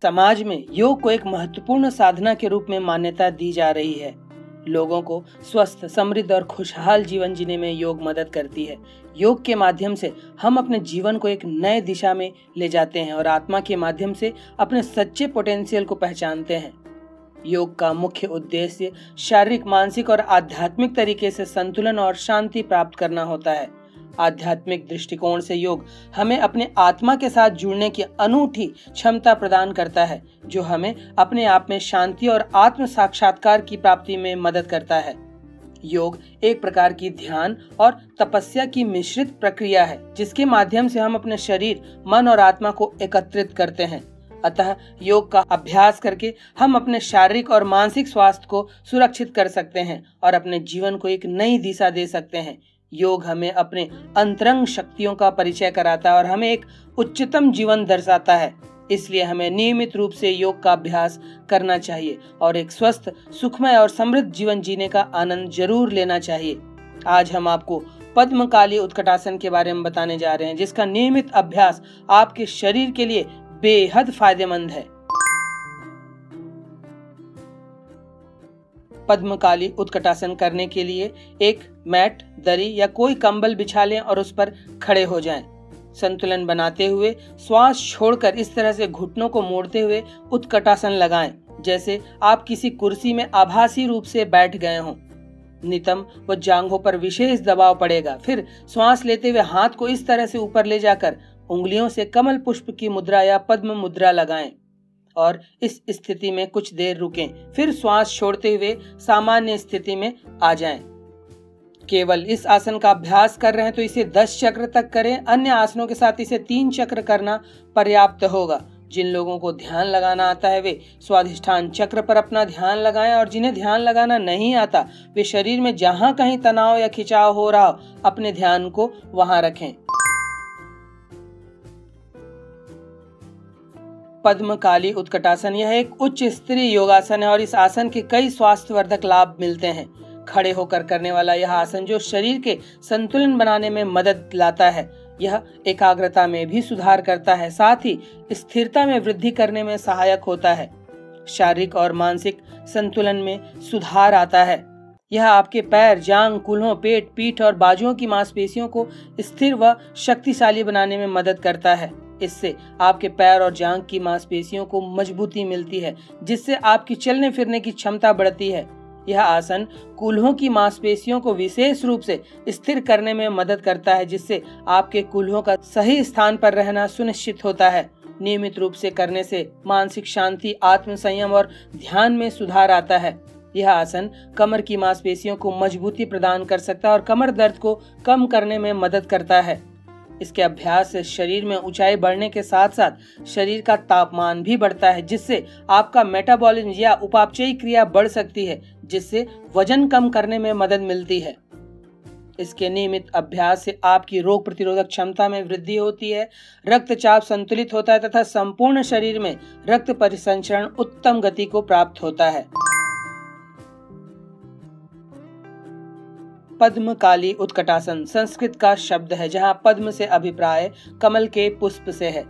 समाज में योग को एक महत्वपूर्ण साधना के रूप में मान्यता दी जा रही है। लोगों को स्वस्थ, समृद्ध और खुशहाल जीवन जीने में योग मदद करती है। योग के माध्यम से हम अपने जीवन को एक नए दिशा में ले जाते हैं और आत्मा के माध्यम से अपने सच्चे पोटेंशियल को पहचानते हैं। योग का मुख्य उद्देश्य शारीरिक, मानसिक और आध्यात्मिक तरीके से संतुलन और शांति प्राप्त करना होता है। आध्यात्मिक दृष्टिकोण से योग हमें अपने आत्मा के साथ जुड़ने की अनूठी क्षमता प्रदान करता है, जो हमें अपने आप में शांति और आत्म साक्षात्कार की प्राप्ति में मदद करता है। योग एक प्रकार की ध्यान और तपस्या की मिश्रित प्रक्रिया है, जिसके माध्यम से हम अपने शरीर, मन और आत्मा को एकत्रित करते हैं। अतः योग का अभ्यास करके हम अपने शारीरिक और मानसिक स्वास्थ्य को सुरक्षित कर सकते हैं और अपने जीवन को एक नई दिशा दे सकते हैं। योग हमें अपने अंतरंग शक्तियों का परिचय कराता है और हमें एक उच्चतम जीवन दर्शाता है। इसलिए हमें नियमित रूप से योग का अभ्यास करना चाहिए और एक स्वस्थ, सुखमय और समृद्ध जीवन जीने का आनंद जरूर लेना चाहिए। आज हम आपको पद्मकाली उत्कटासन के बारे में बताने जा रहे हैं, जिसका नियमित अभ्यास आपके शरीर के लिए बेहद फायदेमंद है। पद्मकाली उत्कटासन करने के लिए एक मैट, दरी या कोई कंबल बिछा लें और उस पर खड़े हो जाएं। संतुलन बनाते हुए श्वास छोड़कर इस तरह से घुटनों को मोड़ते हुए उत्कटासन लगाएं, जैसे आप किसी कुर्सी में आभासी रूप से बैठ गए हों। नितंब व जांघों पर विशेष दबाव पड़ेगा। फिर श्वास लेते हुए हाथ को इस तरह से ऊपर ले जाकर उंगलियों से कमल पुष्प की मुद्रा या पद्म मुद्रा लगाएं और इस स्थिति में कुछ देर रुकें। फिर श्वास छोड़ते हुए सामान्य स्थिति में आ जाएं। केवल इस आसन का अभ्यास कर रहे हैं तो इसे 10 चक्र तक करें। अन्य आसनों के साथ इसे 3 चक्र करना पर्याप्त होगा। जिन लोगों को ध्यान लगाना आता है वे स्वाधिष्ठान चक्र पर अपना ध्यान लगाएं और जिन्हें ध्यान लगाना नहीं आता वे शरीर में जहां कहीं तनाव या खिंचाव हो रहा हो, अपने ध्यान को वहां रखें। पद्मकाली उत्कटासन यह एक उच्च स्तरीय योगासन है और इस आसन के कई स्वास्थ्यवर्धक लाभ मिलते हैं। खड़े होकर करने वाला यह आसन जो शरीर के संतुलन बनाने में मदद लाता है, यह एकाग्रता में भी सुधार करता है, साथ ही स्थिरता में वृद्धि करने में सहायक होता है। शारीरिक और मानसिक संतुलन में सुधार आता है। यह आपके पैर, जांघ, कूल्हों, पेट, पीठ और बाजुओं की मांसपेशियों को स्थिर व शक्तिशाली बनाने में मदद करता है। इससे आपके पैर और जांघ की मांसपेशियों को मजबूती मिलती है, जिससे आपकी चलने फिरने की क्षमता बढ़ती है। यह आसन कूल्हों की मांसपेशियों को विशेष रूप से स्थिर करने में मदद करता है, जिससे आपके कूल्हों का सही स्थान पर रहना सुनिश्चित होता है। नियमित रूप से करने से मानसिक शांति, आत्म संयम और ध्यान में सुधार आता है। यह आसन कमर की मांसपेशियों को मजबूती प्रदान कर सकता है और कमर दर्द को कम करने में मदद करता है। इसके अभ्यास से शरीर में ऊंचाई बढ़ने के साथ साथ शरीर का तापमान भी बढ़ता है, जिससे आपका मेटाबॉलिज्म या उपापचयी क्रिया बढ़ सकती है, जिससे वजन कम करने में मदद मिलती है। इसके नियमित अभ्यास से आपकी रोग प्रतिरोधक क्षमता में वृद्धि होती है, रक्तचाप संतुलित होता है तथा संपूर्ण शरीर में रक्त परिसंचरण उत्तम गति को प्राप्त होता है। पद्मकाली उत्कटासन संस्कृत का शब्द है, जहां पद्म से अभिप्राय कमल के पुष्प से है।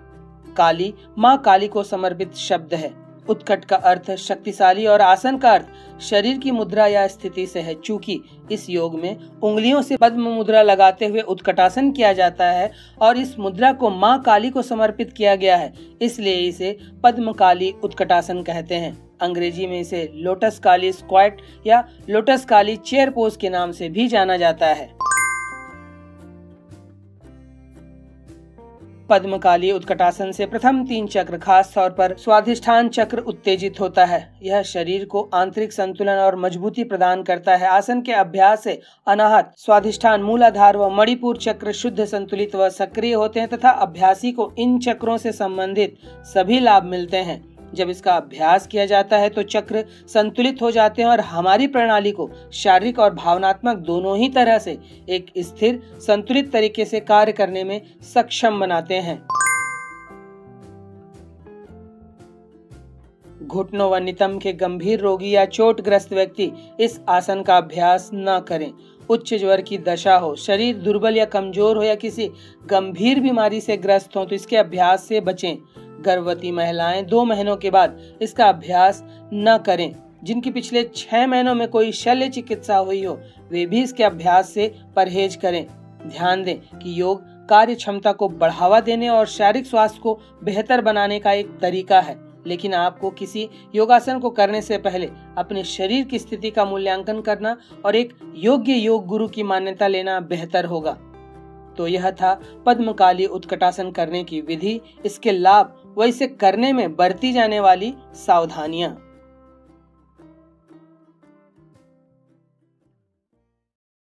काली माँ काली को समर्पित शब्द है। उत्कट का अर्थ शक्तिशाली और आसन का अर्थ शरीर की मुद्रा या स्थिति से है। चूंकि इस योग में उंगलियों से पद्म मुद्रा लगाते हुए उत्कटासन किया जाता है और इस मुद्रा को माँ काली को समर्पित किया गया है, इसलिए इसे पद्मकाली उत्कटासन कहते हैं। अंग्रेजी में इसे लोटस काली स्क्वाट या लोटस काली चेयर पोज के नाम से भी जाना जाता है। पद्मकाली उत्कटासन से प्रथम 3 चक्र, खास तौर पर स्वाधिष्ठान चक्र उत्तेजित होता है। यह शरीर को आंतरिक संतुलन और मजबूती प्रदान करता है। आसन के अभ्यास से अनाहत, स्वाधिष्ठान, मूलाधार व मणिपुर चक्र शुद्ध, संतुलित व सक्रिय होते हैं तथा अभ्यासी को इन चक्रों से संबंधित सभी लाभ मिलते हैं। जब इसका अभ्यास किया जाता है तो चक्र संतुलित हो जाते हैं और हमारी प्रणाली को शारीरिक और भावनात्मक दोनों ही तरह से एक स्थिर, संतुलित तरीके से कार्य करने में सक्षम बनाते हैं। घुटनों व नितंब के गंभीर रोगी या चोटग्रस्त व्यक्ति इस आसन का अभ्यास न करें। उच्च ज्वर की दशा हो, शरीर दुर्बल या कमजोर हो या किसी गंभीर बीमारी से ग्रस्त हो तो इसके अभ्यास से बचें। गर्भवती महिलाएं 2 महीनों के बाद इसका अभ्यास न करें। जिनकी पिछले 6 महीनों में कोई शल्य चिकित्सा हुई हो वे भी इसके अभ्यास से परहेज करें। ध्यान दें कि योग कार्य क्षमता को बढ़ावा देने और शारीरिक स्वास्थ्य को बेहतर बनाने का एक तरीका है, लेकिन आपको किसी योगासन को करने से पहले अपने शरीर की स्थिति का मूल्यांकन करना और एक योग्य योग गुरु की मान्यता लेना बेहतर होगा। तो यह था पद्मकाली उत्कटासन करने की विधि, इसके लाभ व इसे करने में बरती जाने वाली सावधानियां।